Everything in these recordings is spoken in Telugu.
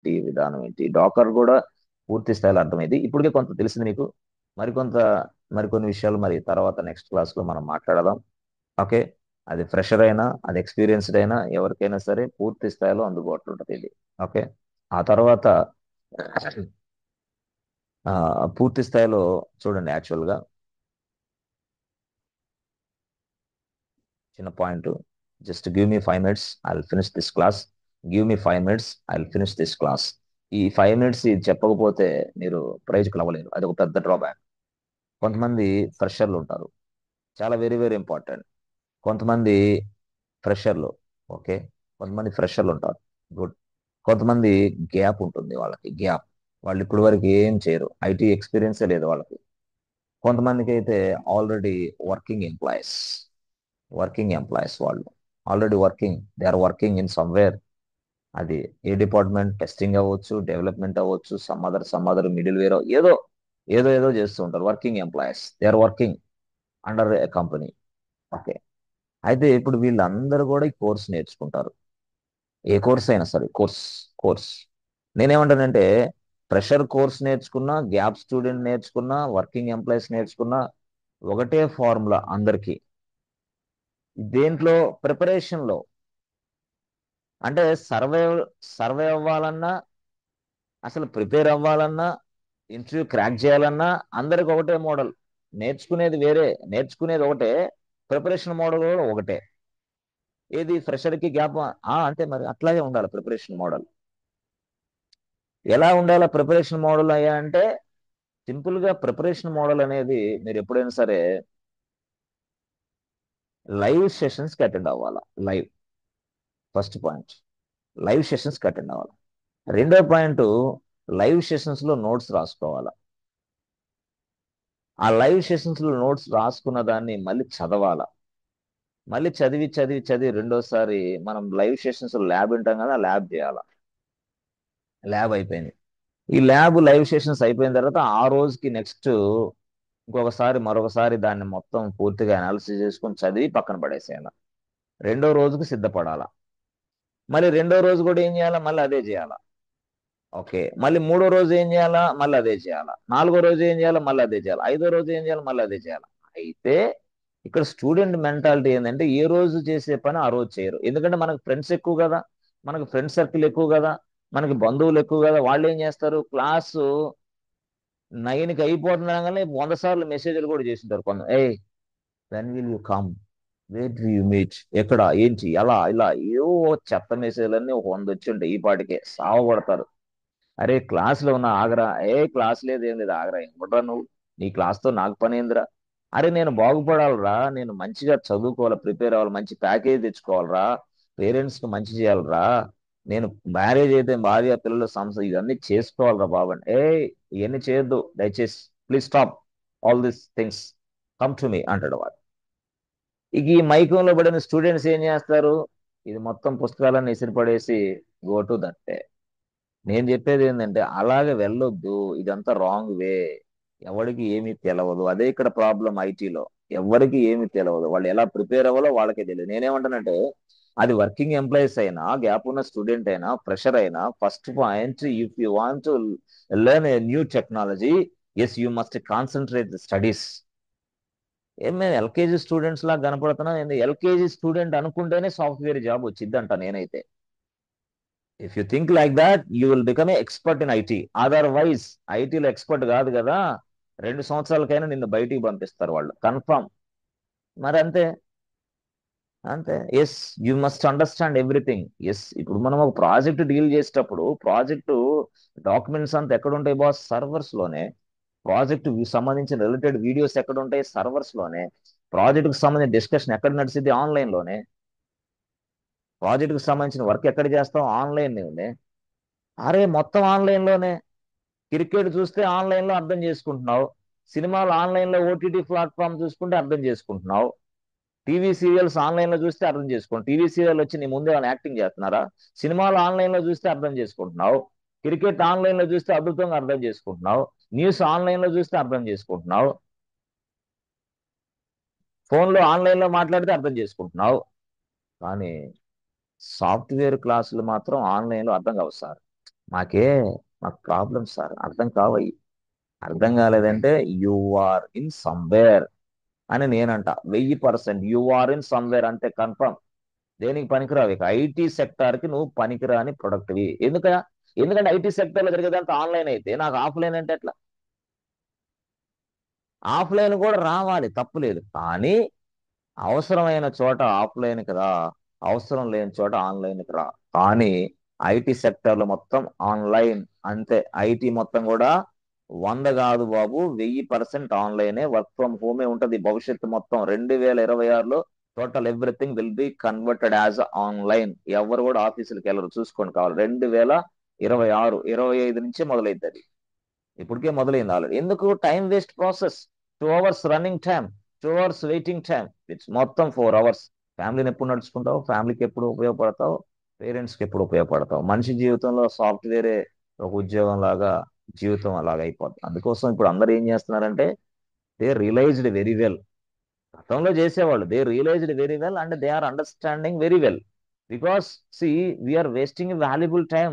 ఏంటి, విధానం ఏంటి, డాకర్ కూడా పూర్తి స్థాయిలో అర్థమైంది. ఇప్పటికే కొంత తెలిసింది నీకు. మరికొంత మరికొన్ని విషయాలు మరి తర్వాత నెక్స్ట్ క్లాస్లో మనం మాట్లాడదాం. ఓకే. అది ఫ్రెషర్ అయినా అది ఎక్స్పీరియన్స్డ్ అయినా ఎవరికైనా సరే పూర్తి స్థాయిలో అందుబాటులో ఉంటుంది ఇది. ఓకే. ఆ తర్వాత పూర్తి స్థాయిలో చూడండి. యాక్చువల్గా చిన్న point, just give me 5 minutes, I will finish this class. Give me 5 minutes, I will finish this class. ఈ 5 minutes ఇది చెప్పకపోతే మీరు ప్రైజ్కి అవ్వలేరు. అది ఒక పెద్ద డ్రాబ్యాక్. కొంతమంది ఫ్రెషర్లు ఉంటారు, చాలా వెరీ వెరీ ఇంపార్టెంట్. కొంతమంది ఫ్రెషర్లు, ఓకే, కొంతమంది ఫ్రెషర్లు ఉంటారు, గుడ్. కొంతమంది గ్యాప్ ఉంటుంది, వాళ్ళకి గ్యాప్, వాళ్ళు ఇప్పుడు వరకు ఏం చేయరు, ఐటీ ఎక్స్పీరియన్సే లేదు వాళ్ళకి. కొంతమందికి అయితే ఆల్రెడీ వర్కింగ్ ఎంప్లాయీస్, వాళ్ళు already working, they are working in somewhere. అది ఏ డిపార్ట్మెంట్, టెస్టింగ్ అవ్వచ్చు, డెవలప్మెంట్ అవ్వచ్చు, సమ్ అదర్ మిడిల్ వేర్, ఏదో ఏదో ఏదో చేస్తూ ఉంటారు. Working employees, they are working under a company. Okay. అయితే ఇప్పుడు వీళ్ళందరూ కూడా ఈ కోర్స్ నేర్చుకుంటారు. ఏ కోర్స్ అయినా సరే, కోర్స్ నేనేమంటానంటే, ప్రెషర్ కోర్స్ నేర్చుకున్నా, గ్యాప్ స్టూడెంట్ నేర్చుకున్నా, వర్కింగ్ ఎంప్లాయీస్ నేర్చుకున్నా ఒకటే ఫార్ములా అందరికీ. దేంట్లో? ప్రిపరేషన్లో. అంటే సర్వే అవ్వాలన్నా, అసలు ప్రిపేర్ అవ్వాలన్నా, ఇంటర్వ్యూ క్రాక్ చేయాలన్నా అందరికి ఒకటే మోడల్. నేర్చుకునేది వేరే, నేర్చుకునేది ఒకటే, ప్రిపరేషన్ మోడల్ కూడా ఒకటే. ఏది? ఫ్రెషర్కి గ్యాప్. అంతే మరి, అట్లాగే ఉండాలి ప్రిపరేషన్ మోడల్. ఎలా ఉండాలి ప్రిపరేషన్ మోడల్ అయ్యా అంటే, సింపుల్ గా ప్రిపరేషన్ మోడల్ అనేది మీరు ఎప్పుడైనా సరే లైవ్ సెషన్స్ కి అటెండ్ అవ్వాలా. Live, first point, live sessions కి అటెండ్ అవ్వాలి. రెండో పాయింట్, లైవ్ సెషన్స్ లో నోట్స్ రాసుకోవాలా. ఆ లైవ్ సెషన్స్ లో నోట్స్ రాసుకున్న దాన్ని మళ్ళీ చదవాలా. మళ్ళీ చదివి చదివి చదివి రెండోసారి మనం లైవ్ సెషన్స్ ల్యాబ్ ఉంటాం కదా, ల్యాబ్ చేయాలా. ల్యాబ్ అయిపోయింది. ఈ ల్యాబ్ లైవ్ సెషన్స్ అయిపోయిన తర్వాత ఆ రోజుకి నెక్స్ట్ ఇంకొకసారి మరొకసారి దాన్ని మొత్తం పూర్తిగా అనాలిసిస్ చేసుకొని చదివి పక్కన పడేసేయాలి. రెండో రోజుకి సిద్ధపడాలా. మళ్ళీ రెండో రోజు కూడా ఏం చేయాలా? మళ్ళీ అదే చేయాలా. ఓకే. మళ్ళీ మూడో రోజు ఏం చేయాలా? మళ్ళీ అదే చేయాలా. నాలుగో రోజు ఏం చేయాలా? మళ్ళీ అదే చేయాలి. ఐదో రోజు ఏం చేయాలి? మళ్ళీ అదే చేయాలి. అయితే ఇక్కడ స్టూడెంట్ మెంటాలిటీ ఏంటంటే, ఏ రోజు చేసే పని ఆ రోజు చేయరు. ఎందుకంటే మనకు ఫ్రెండ్స్ ఎక్కువ కదా, మనకు ఫ్రెండ్ సర్కిల్ ఎక్కువ కదా, మనకి బంధువులు ఎక్కువ కదా. వాళ్ళు ఏం చేస్తారు? క్లాసు 9కి అయిపోతుండగానే 100 సార్లు మెసేజ్లు కూడా చేసింటారు కొంత. When will you come, wear do you meet, ఎక్కడ, ఏంటి, ఎలా, ఇలా ఏవో చెత్త మెసేజ్లన్నీ ఒక 100 వచ్చి ఉంటాయి. ఈ పాటికే సావగొడతారు. అరే క్లాస్లో ఉన్న ఆగరా, క్లాస్ లేదు ఏం లేదు, ఆగరా, ఏమిట్రా నువ్వు, నీ క్లాస్తో నాకు పని ఏందిరా. అరే నేను బాగుపడాలరా, నేను మంచిగా చదువుకోవాలి, ప్రిపేర్ అవ్వాలి, మంచి ప్యాకేజ్ తెచ్చుకోవాలరా, పేరెంట్స్కి మంచి చేయాలరా, నేను మ్యారేజ్ అయితే భార్య పిల్లల సంస్థ ఇవన్నీ చేసుకోవాలరా బాబు అని. ఇవన్నీ చేయొద్దు దయచేసి, please stop all these things, come to me అంటాడు వాడు. ఇక ఈ మైకంలో పడిన స్టూడెంట్స్ ఏం చేస్తారు? ఇది మొత్తం పుస్తకాలన్నీ ఇసిరిపడేసి గో టు దట్. నేను చెప్పేది ఏంటంటే అలాగే వెళ్ళొద్దు, ఇదంతా రాంగ్ వే. ఎవరికి ఏమీ తెలవదు, అదే ఇక్కడ ప్రాబ్లం ఐటీలో. ఎవరికి ఏమీ తెలవదు, వాళ్ళు ఎలా ప్రిపేర్ అవ్వాలో వాళ్ళకే తెలియదు. నేనేమంటానంటే, అది వర్కింగ్ ఎంప్లాయీస్ అయినా, గ్యాప్ ఉన్న స్టూడెంట్ అయినా, ఫ్రెషర్ అయినా, first point, if you want to learn a new technology, yes you must concentrate studies. ఏం మేము ఎల్కేజీ స్టూడెంట్స్ లా కనపడుతున్నాం? ఎల్కేజీ స్టూడెంట్ అనుకుంటేనే సాఫ్ట్వేర్ జాబ్ వచ్చిద్దంట నేనైతే. If you think like that you will become a expert in IT. Otherwise ఐటీలో ఎక్స్పర్ట్ కాదు కదా, 2 సంవత్సరాలకైనా నిన్ను బయటికి పంపిస్తారు వాళ్ళు, కన్ఫర్మ్. మరి అంతే, అంతే. Yes, you must understand everything. Yes, ఇప్పుడు మనం ఒక ప్రాజెక్ట్ డీల్ చేసేటప్పుడు ప్రాజెక్టు డాక్యుమెంట్స్ అంతా ఎక్కడ ఉంటాయి బాస్? సర్వర్స్ లోనే. ప్రాజెక్ట్ సంబంధించిన రిలేటెడ్ వీడియోస్ ఎక్కడ ఉంటాయి? సర్వర్స్ లోనే. ప్రాజెక్ట్ కి సంబంధించిన డిస్కషన్ ఎక్కడ నడిచింది? ఆన్లైన్ లోనే. ప్రాజెక్ట్ కి సంబంధించిన వర్క్ ఎక్కడ చేస్తాం? ఆన్లైన్ లోనే. అరే మొత్తం ఆన్లైన్ లోనే. క్రికెట్ చూస్తే ఆన్లైన్ లో అర్థం చేసుకుంటున్నావు, సినిమాలు ఆన్లైన్ లో ఓటీటీ ప్లాట్ఫామ్ చూసుకుంటే అర్థం చేసుకుంటున్నావు, టీవీ సీరియల్స్ ఆన్లైన్ లో చూస్తే అర్థం చేసుకోండి. టీవీ సీరియల్ వచ్చి నీ ముందే వాళ్ళు యాక్టింగ్ చేస్తున్నారా? సినిమాలు ఆన్లైన్ లో చూస్తే అర్థం చేసుకుంటున్నావు, క్రికెట్ ఆన్లైన్ లో చూస్తే అద్భుతంగా అర్థం చేసుకుంటున్నావు, న్యూస్ ఆన్లైన్ లో చూస్తే అర్థం చేసుకుంటున్నావు, ఫోన్ లో ఆన్లైన్ లో మాట్లాడితే అర్థం చేసుకుంటున్నావు. కానీ సాఫ్ట్వేర్ క్లాసులు మాత్రం ఆన్లైన్ లో అర్థం కావు సార్. మాకే మాకు ప్రాబ్లమ్ సార్ అర్థం కావయి. అర్థం కాలేదంటే యు ఆర్ ఇన్ సమ్వేర్ అని నేనంట. 1000% యు ఆర్ ఇన్ సమ్వేర్ అంతే కన్ఫర్మ్. దేనికి పనికిరావు. ఇక ఐటీ సెక్టార్ కి నువ్వు పనికిరాని ప్రొడక్ట్వి. ఎందుకంటే ఐటీ సెక్టర్ లో జరిగేదంతా ఆన్లైన్ అయితే నాకు ఆఫ్లైన్ అంటే ఎట్లా? ఆఫ్లైన్ కూడా రావాలి, తప్పులేదు. కానీ అవసరమైన చోట ఆఫ్లైన్కి రా, అవసరం లేని చోట ఆన్లైన్కి రా. కానీ ఐటీ సెక్టర్లో మొత్తం ఆన్లైన్ అంతే. ఐటీ మొత్తం కూడా 100 కాదు బాబు, 1000% ఆన్లైనే, వర్క్ ఫ్రమ్ హోమే ఉంటుంది భవిష్యత్తు మొత్తం. 2026లో total everything will be converted as online. ఎవరు కూడా ఆఫీసులకు వెళ్ళరు, చూసుకోండి కావాలి. 2026 25 నుంచే మొదలైద్ది అది. ఇప్పటికే మొదలైంది ఆల్రెడీ. ఎందుకు? Time waste process. 2 hours running time, 2 hours waiting time, it's మొత్తం 4 అవర్స్. ఫ్యామిలీని ఎప్పుడు నడుచుకుంటావు? ఫ్యామిలీకి ఎప్పుడు ఉపయోగపడతావు? పేరెంట్స్కి ఎప్పుడు ఉపయోగపడతావు? మనిషి జీవితంలో సాఫ్ట్వేరే ఒక ఉద్యోగం లాగా, జీవితం అలాగ అయిపోతుంది. అందుకోసం ఇప్పుడు అందరూ ఏం చేస్తున్నారంటే దే రియలైజ్డ్ వెరీ వెల్. గతంలో చేసేవాళ్ళు they realized very well and they are understanding very well. Because see we're wasting valuable time.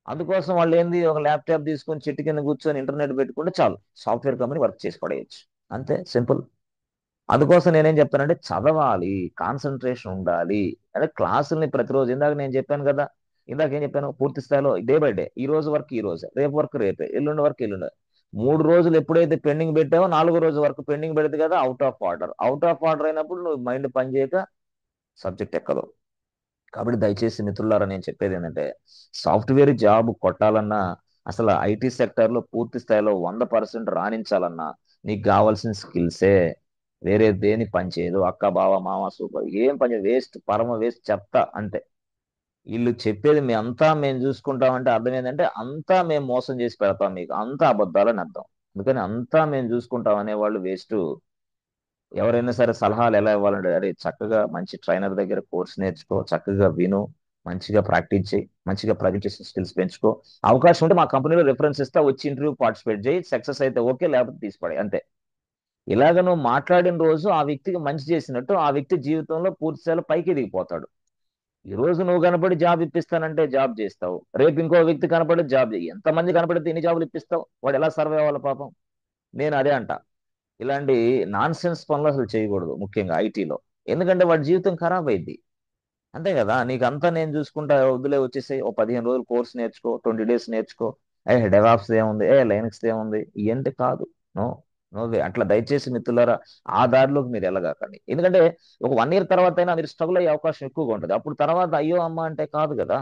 అందుకోసం వాళ్ళు ఏంది, ఒక ల్యాప్టాప్ తీసుకొని చెట్టు కింద కూర్చొని ఇంటర్నెట్ పెట్టుకుంటే చాలు, సాఫ్ట్వేర్ కంపెనీ వర్క్ చేసి పడేయచ్చు. అంతే సింపుల్. అందుకోసం నేనేం చెప్తానంటే చదవాలి, కాన్సన్ట్రేషన్ ఉండాలి. అంటే క్లాసుల్ని ప్రతిరోజు, ఇందాక నేను చెప్పాను కదా, ఇందాక ఏం చెప్పాను, పూర్తి స్థాయిలో డే బై డే, ఈ రోజు వర్క్ ఈ రోజు, రేపు వర్క్ రేపే, ఎల్లుండి వర్క్ ఎల్లుండి. 3 రోజులు ఎప్పుడైతే పెండింగ్ పెట్టావో 4గో రోజు వర్క్ పెండింగ్ పెడితే కదా out of order. Out of order అయినప్పుడు నువ్వు మైండ్ పని చేయక సబ్జెక్ట్ ఎక్కదు. కాబట్టి దయచేసి మిత్రులారా నేను చెప్పేది ఏంటంటే, సాఫ్ట్వేర్ జాబ్ కొట్టాలన్నా, అసలు ఐటీ సెక్టర్లో పూర్తి స్థాయిలో 100% రాణించాలన్నా నీకు కావాల్సిన స్కిల్సే. వేరే దేని పని చేయదు. అక్క బావ మామ సూపర్ ఏం పని, వేస్ట్, పరమ వేస్ట్, చెప్తా అంతే. వీళ్ళు చెప్పేది అంతా మేము చూసుకుంటామంటే అర్థం ఏంటంటే అంతా మేము మోసం చేసి పెడతాం మీకు, అంతా అబద్ధాలని అర్థం. అందుకని అంతా మేము చూసుకుంటాం అనేవాళ్ళు వేస్ట్. ఎవరైనా సరే సలహాలు ఎలా ఇవ్వాలంటే, అరే చక్కగా మంచి ట్రైనర్ దగ్గర కోర్స్ నేర్చుకో, చక్కగా విను, మంచిగా ప్రాక్టీస్ చేయి, మంచిగా ప్రజెంటేషన్ స్కిల్స్ పెంచుకో, అవకాశం ఉంటే మా కంపెనీలో రిఫరెన్స్ ఇస్తా, వచ్చి ఇంటర్వ్యూ పార్టిసిపేట్ చేయి, సక్సెస్ అయితే ఓకే, లేకపోతే తీసిపడే అంతే. ఇలాగ నువ్వు మాట్లాడిన రోజు ఆ వ్యక్తికి మంచి చేసినట్టు ఆ వ్యక్తి జీవితంలో పూర్తి స్థాయిలో పైకి ఎదిగిపోతాడు. ఈ రోజు నువ్వు కనపడి జాబ్ ఇప్పిస్తానంటే జాబ్ చేస్తావు, రేపు ఇంకో వ్యక్తి కనపడి జాబ్ చేయి. ఎంతమంది కనపడితే ఎన్ని జాబులు ఇప్పిస్తావు? వాడు ఎలా సర్వే అవ్వాలి పాపం? నేను అదే అంట. ఇలాంటి నాన్ సెన్స్ పనులు అసలు చేయకూడదు, ముఖ్యంగా ఐటీలో. ఎందుకంటే వాడి జీవితం ఖరాబ్ అయింది. అంతే కదా, నీకు అంతా నేను చూసుకుంటా వద్దులే వచ్చేసి ఓ 15 రోజులు కోర్స్ నేర్చుకో, 20 డేస్ నేర్చుకో, డెవాప్స్ ఏముంది, లైనక్స్ ఏముంది, ఏంటి కాదు. నో, నోవే. అట్లా దయచేసి మిత్రులారా ఆ దారిలోకి మీరు వెళ్ళగాకండి. ఎందుకంటే ఒక 1 ఇయర్ తర్వాత అయినా మీరు స్ట్రగుల్ అయ్యే అవకాశం ఎక్కువగా ఉంటుంది. అప్పుడు తర్వాత అయ్యో అమ్మ అంటే కాదు కదా,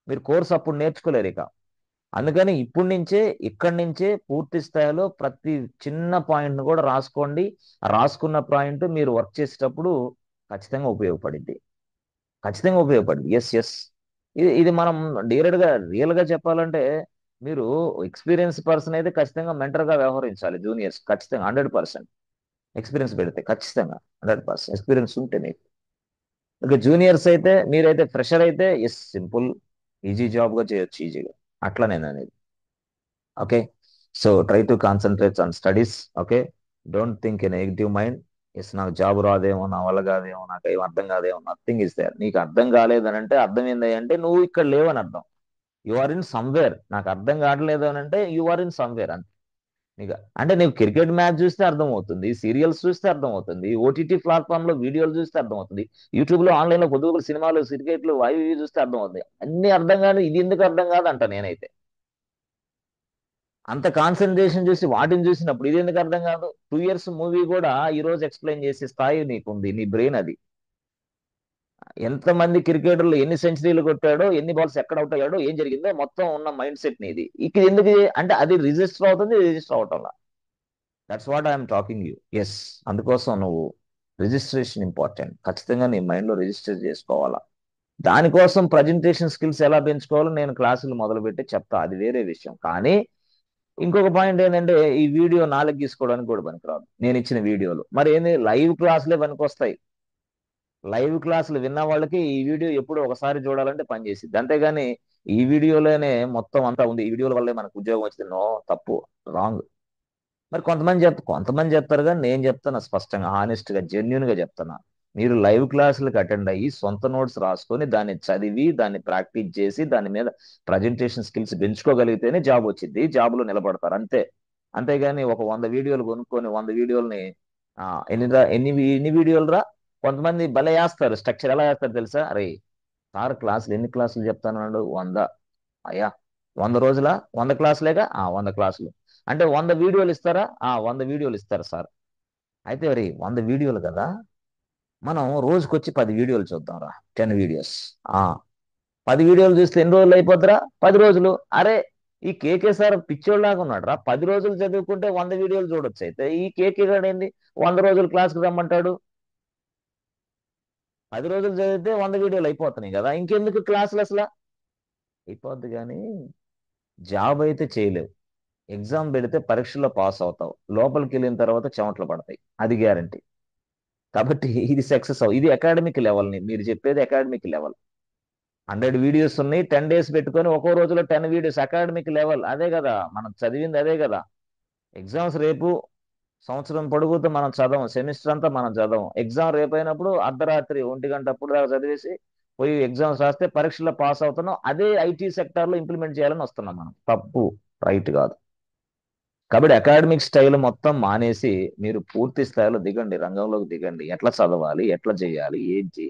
మీరు కోర్స్ అప్పుడు నేర్చుకోలేరు ఇక. అందుకని ఇప్పటి నుంచే, ఇక్కడి నుంచే పూర్తి స్థాయిలో ప్రతి చిన్న పాయింట్ను కూడా రాసుకోండి. ఆ రాసుకున్న పాయింట్ మీరు వర్క్ చేసేటప్పుడు ఖచ్చితంగా ఉపయోగపడింది. ఖచ్చితంగా ఉపయోగపడింది. Yes yes. ఇది మనం రియల్ గా చెప్పాలంటే, మీరు ఎక్స్పీరియన్స్ పర్సన్ అయితే ఖచ్చితంగా మెంటర్ గా వ్యవహరించాలి. జూనియర్స్ ఖచ్చితంగా 100% ఎక్స్పీరియన్స్ పెడితే, ఖచ్చితంగా 100% ఎక్స్పీరియన్స్ ఉంటే మీకు. ఇక జూనియర్స్ అయితే, మీరైతే ఫ్రెషర్ అయితే ఎస్ సింపుల్, ఈజీ జాబ్ గా చేయొచ్చు ఈజీగా. అట్లా నేను అనేది. Okay. So try to concentrate on studies. Okay. Don't think a negative mind. Yes నాకు జాబ్ రాదేమో, నా వల్ల కాదేమో, నాకు ఏం అర్థం కాదేమో, నథింగ్ ఇస్ దేర్. నీకు అర్థం కాలేదని అంటే అర్థం ఏంది అంటే నువ్వు ఇక్కడ లేవని అర్థం. You are in somewhere. నాకు అర్థం కావట్లేదు అని అంటే యు ఆర్ ఇన్ సమ్వేర్ అంతే. నీకు అంటే నీకు క్రికెట్ మ్యాచ్ చూస్తే అర్థం అవుతుంది, సీరియల్స్ చూస్తే అర్థం అవుతుంది, ఓటీటీ ప్లాట్ఫామ్ లో వీడియోలు చూస్తే అర్థం అవుతుంది, యూట్యూబ్ లో ఆన్లైన్ లో పొద్దుగులు సినిమాలు క్రికెట్లు అవి ఇవి చూస్తే అర్థం అవుతుంది. అన్ని అర్థం కాదు, ఇది ఎందుకు అర్థం కాదు అంట నేనైతే. అంత కాన్సన్ట్రేషన్ చూసి వాటిని చూసినప్పుడు ఇది ఎందుకు అర్థం కాదు? 2 ఇయర్స్ మూవీ కూడా ఈ రోజు ఎక్స్ప్లెయిన్ చేసే స్థాయి నీకుంది, నీ బ్రెయిన్ అది. ఎంతమంది క్రికెటర్లు ఎన్ని సెంచరీలు కొట్టాడో, ఎన్ని బాల్స్ ఎక్కడ అవుట్ అయ్యాడో, ఏం జరిగిందో మొత్తం ఉన్న మైండ్ సెట్ నీది. ఇక్కడ ఎందుకు అంటే అది రిజిస్టర్ అవుతుంది, రిజిస్టర్ అవటం. That's what I'm talking you. Yes. అందుకోసం నువ్వు రిజిస్ట్రేషన్ ఇంపార్టెంట్. ఖచ్చితంగా నీ మైండ్ లో రిజిస్టర్ చేసుకోవాలా. దానికోసం ప్రజెంటేషన్ స్కిల్స్ ఎలా పెంచుకోవాలో నేను క్లాసులు మొదలుపెట్టి చెప్తా, అది వేరే విషయం. కానీ ఇంకొక పాయింట్ ఏంటంటే, ఈ వీడియో నాలుగు గీసుకోవడానికి కూడా పనికిరాదు. నేను ఇచ్చిన వీడియోలు మరి ఏంది, లైవ్ క్లాసులే పనికొస్తాయి. లైవ్ క్లాసులు విన్న వాళ్ళకి ఈ వీడియో ఎప్పుడు ఒకసారి చూడాలంటే పనిచేసిద్ది. అంతేగాని ఈ వీడియోలోనే మొత్తం అంతా ఉంది, ఈ వీడియోల వల్లే మనకు ఉద్యోగం వచ్చింది, నో, తప్పు, రాంగ్. మరి కొంతమంది చెప్తారు కానీ నేను చెప్తాను స్పష్టంగా, హానెస్ట్ గా, జెన్యున్ గా చెప్తున్నా. మీరు లైవ్ క్లాసులకు అటెండ్ అయ్యి సొంత నోట్స్ రాసుకొని దాన్ని చదివి దాన్ని ప్రాక్టీస్ చేసి దాని మీద ప్రజెంటేషన్ స్కిల్స్ పెంచుకోగలిగితేనే జాబ్ వచ్చింది, జాబ్లో నిలబడతారు అంతే. అంతేగాని ఒక 100 వీడియోలు కొనుక్కొని 100 వీడియోలని ఆ, ఎన్ని వీడియోలు రా. కొంతమంది భలే వేస్తారు స్ట్రక్చర్, ఎలా వేస్తారు తెలుసా? అరే సార్ క్లాసులు ఎన్ని క్లాసులు చెప్తాను 100. అయ్యా 100 రోజులా? 100 క్లాసులేగా, 100 క్లాసులు. అంటే 100 వీడియోలు ఇస్తారా? 100 వీడియోలు ఇస్తారు సార్. అయితే మరి 100 వీడియోలు కదా, మనం రోజుకొచ్చి 10 వీడియోలు చూద్దాం రా, 10 వీడియోస్. ఆ 10 వీడియోలు చూస్తే ఎన్ని రోజులు అయిపోద్దిరా? 10 రోజులు. అరే ఈ కేకే సార్ పిచ్చోళ్ళలాగా ఉన్నాడు రా, 10 రోజులు చదువుకుంటే 100 వీడియోలు చూడొచ్చు. అయితే ఈ కేకే గాడు ఏంది 100 రోజులు క్లాస్కి రమ్మంటాడు? 10 రోజులు చదివితే 100 వీడియోలు అయిపోతున్నాయి కదా, ఇంకెందుకు క్లాసులు అసలు? అయిపోద్ది కానీ జాబ్ అయితే చేయలేవు. ఎగ్జామ్ పెడితే పరీక్షల్లో పాస్ అవుతావు, లోపలికి వెళ్ళిన తర్వాత చెమటలు పడతాయి, అది గ్యారంటీ. కాబట్టి ఇది సక్సెస్ ఇది అకాడమిక్ లెవెల్ని మీరు చెప్పేది, అకాడమిక్ లెవెల్. 100 వీడియోస్ ఉన్నాయి, 10 డేస్ పెట్టుకొని ఒక్కో రోజులో 10 వీడియోస్, అకాడమిక్ లెవెల్ అదే కదా, మనం చదివింది అదే కదా. ఎగ్జామ్స్ రేపు, సంవత్సరం పొడుగుతో మనం చదవం, సెమిస్టర్ అంతా మనం చదవం. ఎగ్జామ్ రేపు అయినప్పుడు అర్ధరాత్రి 1 గంట అప్పుడు దాకా చదివేసి పోయి ఎగ్జామ్స్ రాస్తే పరీక్షలో పాస్ అవుతున్నాం. అదే ఐటీ సెక్టార్లో ఇంప్లిమెంట్ చేయాలని వస్తున్నాం మనం. తప్పు, రైట్ కాదు. కాబట్టి అకాడమిక్ స్టైల్ మొత్తం మానేసి మీరు పూర్తి స్థాయిలో దిగండి, రంగంలోకి దిగండి. ఎట్లా చదవాలి, ఎట్లా చేయాలి, ఏంటి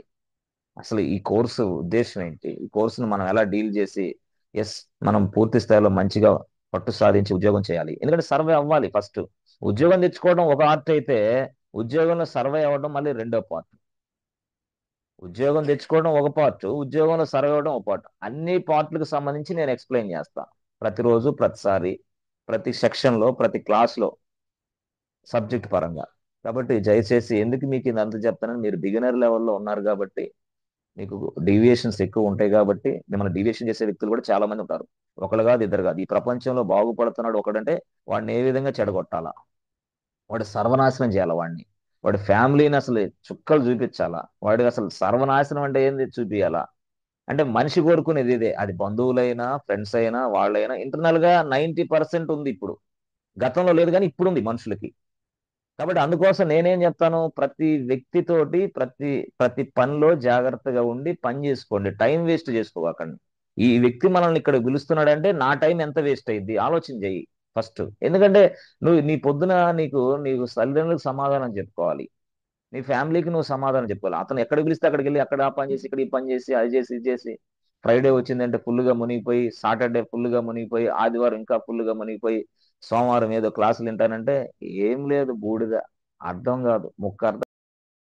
అసలు ఈ కోర్సు ఉద్దేశం ఏంటి, ఈ కోర్సును మనం ఎలా డీల్ చేసి ఎస్ మనం పూర్తి స్థాయిలో మంచిగా పట్టు సాధించి ఉద్యోగం చేయాలి. ఎందుకంటే సర్వే అవ్వాలి ఫస్ట్. ఉద్యోగం తెచ్చుకోవడం ఒక ఆర్ట్ అయితే, ఉద్యోగంలో సర్వే అవ్వడం మళ్ళీ రెండో పార్ట్. ఉద్యోగం తెచ్చుకోవడం ఒక పార్ట్, ఉద్యోగంలో సర్వే అవ్వడం ఒక పార్ట్. అన్ని పార్ట్లకు సంబంధించి నేను ఎక్స్ప్లెయిన్ చేస్తాను ప్రతిరోజు, ప్రతిసారి, ప్రతి సెక్షన్లో, ప్రతి క్లాస్లో, సబ్జెక్ట్ పరంగా. కాబట్టి దయచేసి ఎందుకు మీకు ఇది అంత చెప్తానని, మీరు బిగినర్ లెవెల్లో ఉన్నారు కాబట్టి, మీకు డీవియేషన్స్ ఎక్కువ ఉంటాయి కాబట్టి, మిమ్మల్ని డీవియేషన్ చేసే వ్యక్తులు కూడా చాలా మంది ఉంటారు. ఒకరు కాదు, ఇద్దరు కాదు. ఈ ప్రపంచంలో బాగుపడుతున్నాడు ఒకడంటే వాడిని ఏ విధంగా చెడగొట్టాలా, వాడు సర్వనాశనం చేయాలి వాడిని, వాడి ఫ్యామిలీని అసలు చుక్కలు చూపించాలా, వాడికి అసలు సర్వనాశనం అంటే ఏంది చూపియాలా. అంటే మనిషి కోరుకునేది ఇదే, అది బంధువులైనా ఫ్రెండ్స్ అయినా వాళ్ళైనా. ఇంటర్నల్ గా 90% ఉంది ఇప్పుడు, గతంలో లేదు కానీ ఇప్పుడు ఉంది మనుషులకి. కాబట్టి అందుకోసం నేనేం చెప్తాను, ప్రతి వ్యక్తితోటి ప్రతి ప్రతి పనిలో జాగ్రత్తగా ఉండి పని చేసుకోండి, టైం వేస్ట్ చేసుకోకండి. ఈ వ్యక్తి మనల్ని ఇక్కడ పిలుస్తున్నాడంటే నా టైం ఎంత వేస్ట్ అయింది ఆలోచన చెయ్యి ఫస్ట్. ఎందుకంటే నువ్వు నీ పొద్దున నీకు తల్లిదండ్రులకు సమాధానం చెప్పుకోవాలి, నీ ఫ్యామిలీకి నువ్వు సమాధానం చెప్పుకోవాలి. అతను ఎక్కడ పిలిస్తే అక్కడికి వెళ్ళి అక్కడ ఆ పని చేసి, ఇక్కడ ఈ పని చేసి, అది చేసి, ఇది చేసి, ఫ్రైడే వచ్చిందంటే ఫుల్గా మునిగిపోయి, సాటర్డే ఫుల్గా మునిగిపోయి, ఆదివారం ఇంకా ఫుల్గా మునిగిపోయి, సోమవారం ఏదో క్లాసులు వింటానంటే ఏం లేదు, బూడిద. అర్థం కాదు, ముక్క అర్థం